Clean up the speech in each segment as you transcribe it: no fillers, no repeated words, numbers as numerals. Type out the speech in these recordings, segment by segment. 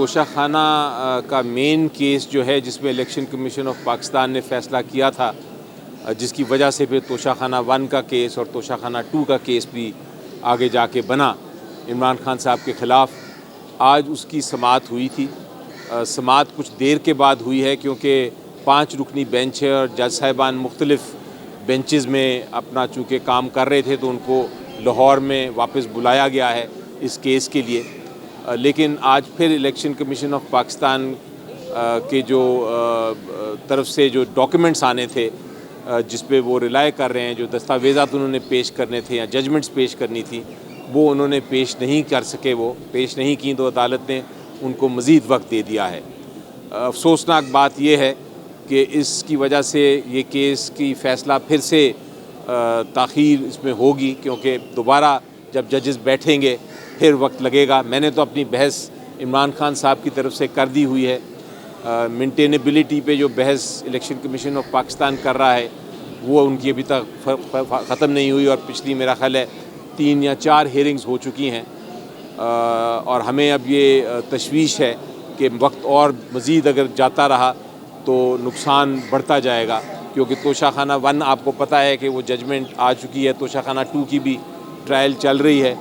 توشہ خانہ کا مین کیس جو ہے جس میں الیکشن کمیشن آف پاکستان نے فیصلہ کیا تھا، جس کی وجہ سے پھر توشہ خانہ 1 کا کیس اور توشہ خانہ 2 کا کیس بھی آگے جا کے بنا عمران خان صاحب کے خلاف، آج اس کی سماعت ہوئی تھی۔ سماعت کچھ دیر کے بعد ہوئی ہے کیونکہ 5 رکنی بینچ ہے اور جج صاحبان مختلف بینچز میں اپنا چونکہ کام کر رہے تھے تو ان کو لاہور میں واپس بلایا گیا ہے اس کیس کے لیے۔ لیکن آج پھر الیکشن کمیشن آف پاکستان کے جو طرف سے جو ڈاکیومنٹس آنے تھے جس پہ وہ ریلائی کر رہے ہیں، جو دستاویزات انہوں نے پیش کرنے تھے یا ججمنٹس پیش کرنی تھی، وہ انہوں نے پیش نہیں کر سکے، وہ پیش نہیں کی تو عدالت نے ان کو مزید وقت دے دیا ہے۔ افسوسناک بات یہ ہے کہ اس کی وجہ سے یہ کیس کی فیصلہ پھر سے تاخیر اس میں ہوگی، کیونکہ دوبارہ جب ججز بیٹھیں گے پھر وقت لگے گا۔ میں نے تو اپنی بحث عمران خان صاحب کی طرف سے کر دی ہوئی ہے۔ مینٹینیبلٹی پہ جو بحث الیکشن کمیشن آف پاکستان کر رہا ہے وہ ان کی ابھی تک ختم نہیں ہوئی، اور پچھلی میرا خیال ہے 3 یا 4 ہیئرنگز ہو چکی ہیں، اور ہمیں اب یہ تشویش ہے کہ وقت اور مزید اگر جاتا رہا تو نقصان بڑھتا جائے گا، کیونکہ توشہ خانہ 1 آپ کو پتہ ہے کہ وہ ججمنٹ آ چکی ہے، توشہ خانہ 2 کی بھی ٹرائل چل رہی ہے۔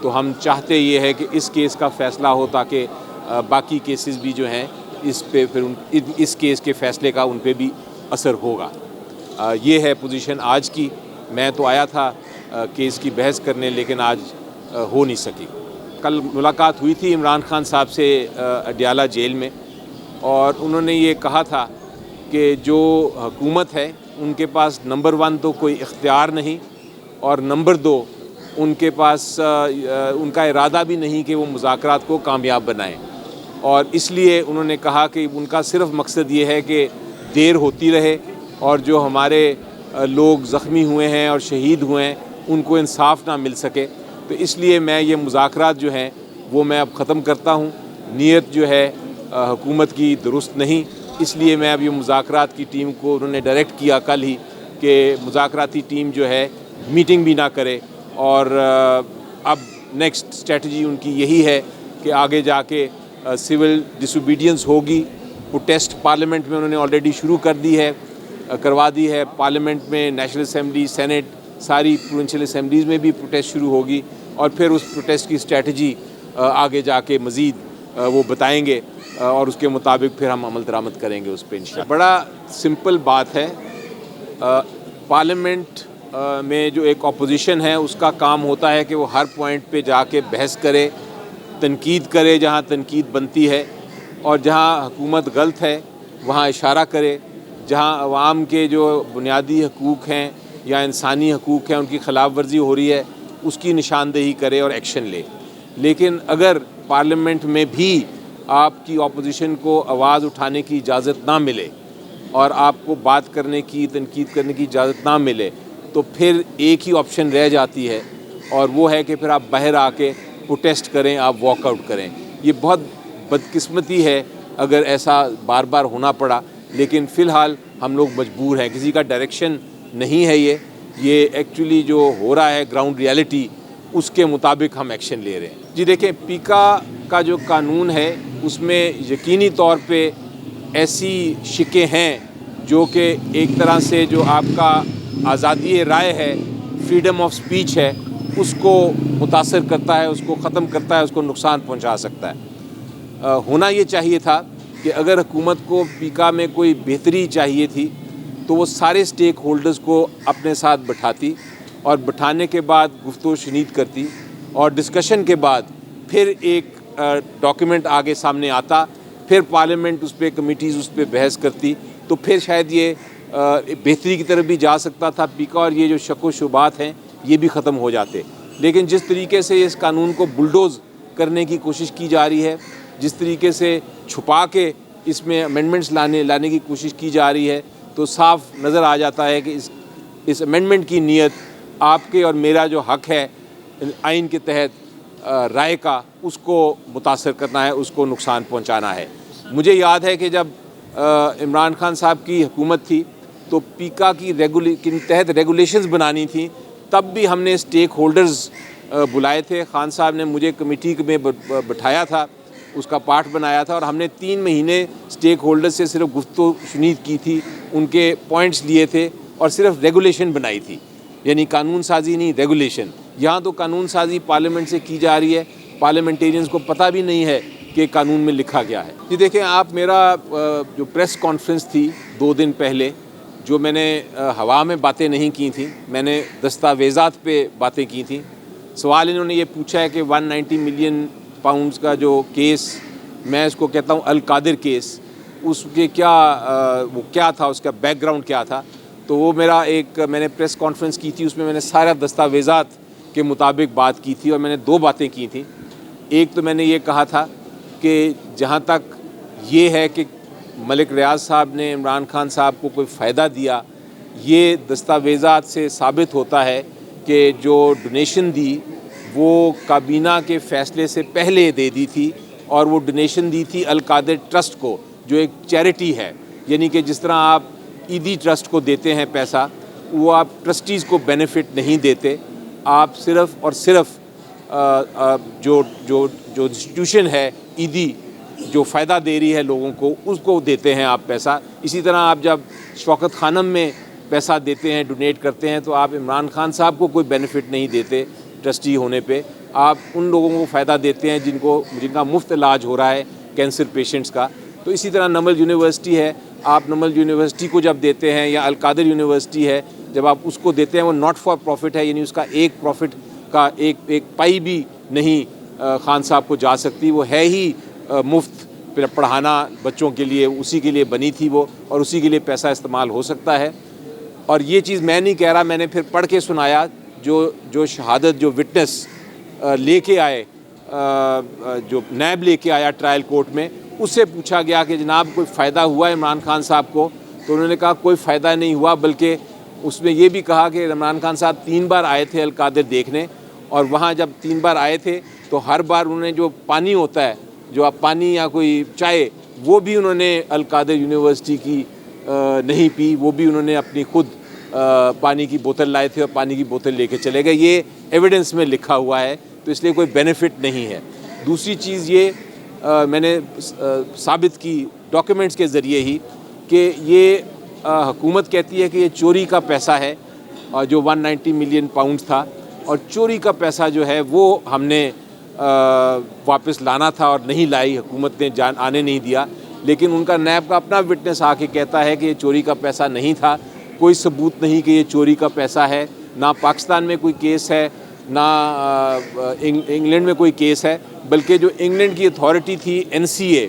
تو ہم چاہتے یہ ہے کہ اس کیس کا فیصلہ ہو تاکہ باقی کیسز بھی جو ہیں اس پہ پھر اس کیس کے فیصلے کا ان پہ بھی اثر ہوگا۔ یہ ہے پوزیشن آج کی۔ میں تو آیا تھا کیس کی بحث کرنے، لیکن آج ہو نہیں سکی۔ کل ملاقات ہوئی تھی عمران خان صاحب سے اڈیالہ جیل میں، اور انہوں نے یہ کہا تھا کہ جو حکومت ہے ان کے پاس نمبر 1 تو کوئی اختیار نہیں، اور نمبر 2 ان کے پاس ان کا ارادہ بھی نہیں کہ وہ مذاکرات کو کامیاب بنائیں، اور اس لیے انہوں نے کہا کہ ان کا صرف مقصد یہ ہے کہ دیر ہوتی رہے اور جو ہمارے لوگ زخمی ہوئے ہیں اور شہید ہوئے ہیں ان کو انصاف نہ مل سکے۔ تو اس لیے میں یہ مذاکرات جو ہیں وہ میں اب ختم کرتا ہوں۔ نیت جو ہے حکومت کی درست نہیں، اس لیے میں اب یہ مذاکرات کی ٹیم کو انہوں نے ڈائریکٹ کیا کل ہی کہ مذاکراتی ٹیم جو ہے میٹنگ بھی نہ کرے، اور اب نیکسٹ اسٹریٹجی ان کی یہی ہے کہ آگے جا کے سول ڈس اوبیڈینس ہوگی۔ پروٹیسٹ پارلیمنٹ میں انہوں نے آلریڈی شروع کروا دی ہے۔ پارلیمنٹ میں، نیشنل اسمبلی، سینٹ، ساری پروونشل اسمبلیز میں بھی پروٹیسٹ شروع ہوگی، اور پھر اس پروٹیسٹ کی اسٹریٹجی آگے جا کے مزید وہ بتائیں گے، اور اس کے مطابق پھر ہم عمل درآمد کریں گے اس پہ انشاءاللہ۔ بڑا سمپل بات ہے، پارلیمنٹ میں جو ایک اپوزیشن ہے اس کا کام ہوتا ہے کہ وہ ہر پوائنٹ پہ جا کے بحث کرے، تنقید کرے جہاں تنقید بنتی ہے، اور جہاں حکومت غلط ہے وہاں اشارہ کرے، جہاں عوام کے جو بنیادی حقوق ہیں یا انسانی حقوق ہیں ان کی خلاف ورزی ہو رہی ہے اس کی نشاندہی کرے اور ایکشن لے۔ لیکن اگر پارلیمنٹ میں بھی آپ کی اپوزیشن کو آواز اٹھانے کی اجازت نہ ملے اور آپ کو بات کرنے کی، تنقید کرنے کی اجازت نہ ملے، تو پھر ایک ہی آپشن رہ جاتی ہے، اور وہ ہے کہ پھر آپ باہر آ کے پروٹیسٹ کریں، آپ واک آؤٹ کریں۔ یہ بہت بدقسمتی ہے اگر ایسا بار بار ہونا پڑا، لیکن فی الحال ہم لوگ مجبور ہیں، کسی کا ڈائریکشن نہیں ہے یہ ایکچولی جو ہو رہا ہے گراؤنڈ ریالٹی اس کے مطابق ہم ایکشن لے رہے ہیں۔ جی دیکھیں، پیکا کا جو قانون ہے اس میں یقینی طور پہ ایسی شقیں ہیں جو کہ ایک طرح سے جو آپ کا آزادی رائے ہے، فریڈم آف سپیچ ہے، اس کو متاثر کرتا ہے، اس کو ختم کرتا ہے، اس کو نقصان پہنچا سکتا ہے۔ ہونا یہ چاہیے تھا کہ اگر حکومت کو پیکا میں کوئی بہتری چاہیے تھی تو وہ سارے سٹیک ہولڈرز کو اپنے ساتھ بٹھاتی، اور بٹھانے کے بعد گفتگو شنید کرتی، اور ڈسکشن کے بعد پھر ایک ڈاکیومنٹ آگے سامنے آتا، پھر پارلیمنٹ اس پہ، کمیٹیز اس پہ بحث کرتی، تو پھر شاید یہ بہتری کی طرف بھی جا سکتا تھا پیکا، اور یہ جو شک و شبہات ہیں یہ بھی ختم ہو جاتے۔ لیکن جس طریقے سے اس قانون کو بلڈوز کرنے کی کوشش کی جا رہی ہے، جس طریقے سے چھپا کے اس میں امینڈمنٹس لانے کی کوشش کی جا رہی ہے، تو صاف نظر آ جاتا ہے کہ اس امینڈمنٹ کی نیت آپ کے اور میرا جو حق ہے آئین کے تحت رائے کا، اس کو متاثر کرنا ہے، اس کو نقصان پہنچانا ہے۔ مجھے یاد ہے کہ جب عمران خان صاحب کی حکومت تھی تو پیکا کی تحت ریگولیشنز بنانی تھیں، تب بھی ہم نے سٹیک ہولڈرز بلائے تھے۔ خان صاحب نے مجھے کمیٹی میں بٹھایا تھا، اس کا پارٹ بنایا تھا، اور ہم نے 3 مہینے اسٹیک ہولڈر سے صرف گفت و شنید کی تھی، ان کے پوائنٹس لیے تھے اور صرف ریگولیشن بنائی تھی، یعنی قانون سازی نہیں، ریگولیشن۔ یہاں تو قانون سازی پارلیمنٹ سے کی جا رہی ہے، پارلیمنٹیرینز کو پتہ بھی نہیں ہے کہ قانون میں لکھا گیا ہے۔ جی دیکھیں آپ، میرا جو پریس کانفرنس تھی 2 دن پہلے، جو میں نے ہوا میں باتیں نہیں کی تھیں، میں نے دستاویزات پہ باتیں کی تھیں۔ سوال انہوں نے یہ پوچھا ہے کہ 190 ملین پاؤنڈز کا جو کیس، میں اس کو کہتا ہوں القادر کیس، اس کے وہ کیا تھا، اس کا بیک گراؤنڈ کیا تھا۔ تو وہ میں نے پریس کانفرنس کی تھی، اس میں میں نے سارا دستاویزات کے مطابق بات کی تھی، اور میں نے 2 باتیں کی تھیں۔ ایک تو میں نے یہ کہا تھا کہ جہاں تک یہ ہے کہ ملک ریاض صاحب نے عمران خان صاحب کو کوئی فائدہ دیا، یہ دستاویزات سے ثابت ہوتا ہے کہ جو ڈونیشن دی وہ کابینہ کے فیصلے سے پہلے دے دی تھی، اور وہ ڈونیشن دی تھی القادر ٹرسٹ کو، جو ایک چیریٹی ہے۔ یعنی کہ جس طرح آپ عیدی ٹرسٹ کو دیتے ہیں پیسہ، وہ آپ ٹرسٹیز کو بینیفٹ نہیں دیتے، آپ صرف اور صرف جو انسٹیٹیوشن ہے عیدی، جو فائدہ دے رہی ہے لوگوں کو، اس کو دیتے ہیں آپ پیسہ۔ اسی طرح آپ جب شوکت خانم میں پیسہ دیتے ہیں، ڈونیٹ کرتے ہیں، تو آپ عمران خان صاحب کو کوئی بینیفٹ نہیں دیتے ٹرسٹی ہونے پہ، آپ ان لوگوں کو فائدہ دیتے ہیں جن کا مفت علاج ہو رہا ہے کینسر پیشنٹس کا۔ تو اسی طرح نمل یونیورسٹی ہے، آپ نمل یونیورسٹی کو جب دیتے ہیں، یا القادر یونیورسٹی ہے، جب آپ اس کو دیتے ہیں، وہ ناٹ فار پروفٹ ہے، یعنی اس کا ایک پروفٹ کا ایک پائی بھی نہیں خان صاحب کو جا سکتی، وہ ہے ہی مفت پڑھانا بچوں کے لیے، اسی کے لیے بنی تھی وہ، اور اسی کے لیے پیسہ استعمال ہو سکتا ہے۔ اور یہ چیز میں نہیں کہہ رہا، میں نے پھر پڑھ کے سنایا، جو شہادت، جو وٹنس لے کے آئے، جو نیب لے کے آیا ٹرائل کورٹ میں، اس سے پوچھا گیا کہ جناب کوئی فائدہ ہوا عمران خان صاحب کو؟ تو انہوں نے کہا کوئی فائدہ نہیں ہوا، بلکہ اس میں یہ بھی کہا کہ عمران خان صاحب 3 بار آئے تھے القادر دیکھنے، اور وہاں جب 3 بار آئے تھے تو ہر بار انہوں نے جو پانی ہوتا ہے، جو آپ پانی یا کوئی چائے، وہ بھی انہوں نے القادر یونیورسٹی کی نہیں پی، وہ بھی انہوں نے اپنی خود پانی کی بوتل لائے تھے اور پانی کی بوتل لے کے چلے گئے۔ یہ ایویڈنس میں لکھا ہوا ہے، تو اس لیے کوئی بینیفٹ نہیں ہے۔ دوسری چیز یہ میں نے ثابت کی ڈاکیومنٹس کے ذریعے ہی کہ یہ حکومت کہتی ہے کہ یہ چوری کا پیسہ ہے، جو 190 ملین پاؤنڈز تھا، اور چوری کا پیسہ جو ہے وہ ہم نے واپس لانا تھا اور نہیں لائی، حکومت نے آنے نہیں دیا۔ لیکن ان کا نیب کا اپنا وٹنس آ کے کہتا ہے کہ یہ چوری کا پیسہ نہیں تھا، کوئی ثبوت نہیں کہ یہ چوری کا پیسہ ہے، نہ پاکستان میں کوئی کیس ہے، نہ انگلینڈ میں کوئی کیس ہے، بلکہ جو انگلینڈ کی اتھارٹی تھی NCA،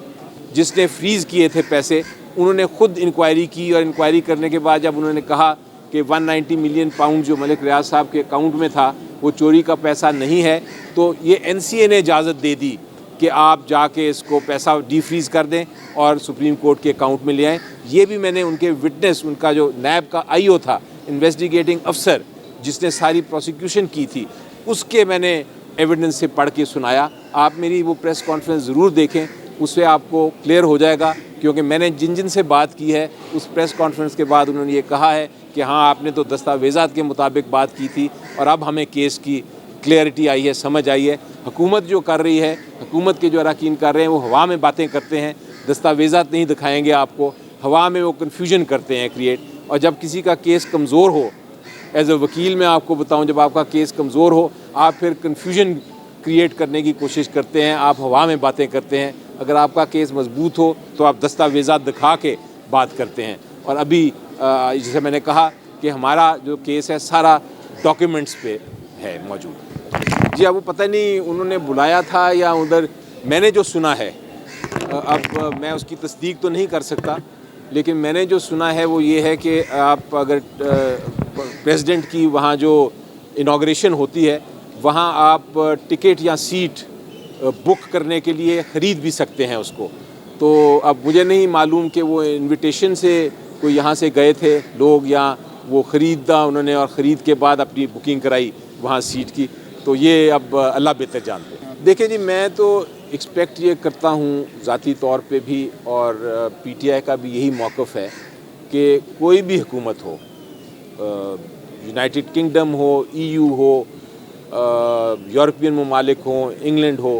جس نے فریز کیے تھے پیسے، انہوں نے خود انکوائری کی، اور انکوائری کرنے کے بعد جب انہوں نے کہا کہ 190 ملین پاؤنڈ جو ملک ریاض صاحب کے اکاؤنٹ میں تھا وہ چوری کا پیسہ نہیں ہے، تو یہ NCA نے اجازت دے دی کہ آپ جا کے اس کو پیسہ ڈی فریز کر دیں اور سپریم کورٹ کے اکاؤنٹ میں لے آئیں۔ یہ بھی میں نے ان کے وٹنس، ان کا جو نیب کا IO تھا، انویسٹیگیٹنگ افسر، جس نے ساری پروسیکیوشن کی تھی، اس کے میں نے ایویڈنس سے پڑھ کے سنایا۔ آپ میری وہ پریس کانفرنس ضرور دیکھیں، اس سے آپ کو کلیئر ہو جائے گا، کیونکہ میں نے جن سے بات کی ہے، اس پریس کانفرنس کے بعد انہوں نے یہ کہا ہے کہ ہاں آپ نے تو دستاویزات کے مطابق بات کی تھی، اور اب ہمیں کیس کی کلیئرٹی آئی ہے، سمجھ آئی ہے۔ حکومت جو کر رہی ہے، حکومت کے جو اراکین کر رہے ہیں، وہ ہوا میں باتیں کرتے ہیں، دستاویزات نہیں دکھائیں گے آپ کو، ہوا میں وہ کنفیوژن کرتے ہیں کریٹ۔ اور جب کسی کا کیس کمزور ہو، ایز اے وکیل میں آپ کو بتاؤں، جب آپ کا کیس کمزور ہو، آپ پھر کنفیوژن کریٹ کرنے کی کوشش کرتے ہیں، آپ ہوا میں باتیں کرتے ہیں۔ اگر آپ کا کیس مضبوط ہو تو آپ دستاویزات دکھا کے بات کرتے ہیں۔ اور ابھی جیسے میں نے کہا کہ ہمارا جو کیس ہے سارا ڈاکیومنٹس پہ ہے موجود۔ جی اب وہ پتہ نہیں انہوں نے بلایا تھا یا ادھر، میں نے جو سنا ہے، اب میں اس کی تصدیق تو نہیں کر سکتا، لیکن میں نے جو سنا ہے وہ یہ ہے کہ آپ اگر پریزیڈنٹ کی وہاں جو انوگریشن ہوتی ہے، وہاں آپ ٹکٹ یا سیٹ بک کرنے کے لیے خرید بھی سکتے ہیں اس کو۔ تو اب مجھے نہیں معلوم کہ وہ انویٹیشن سے کوئی یہاں سے گئے تھے لوگ، یا وہ خریدا انہوں نے اور خرید کے بعد اپنی بکنگ کرائی وہاں سیٹ کی، تو یہ اب اللہ بہتر جانتے ہیں۔ دیکھیں جی، میں تو ایکسپیکٹ یہ کرتا ہوں ذاتی طور پہ بھی، اور PTI کا بھی یہی موقف ہے کہ کوئی بھی حکومت ہو، یونائٹڈ کنگڈم ہو، EU ہو، یورپین ممالک ہوں، انگلینڈ ہو،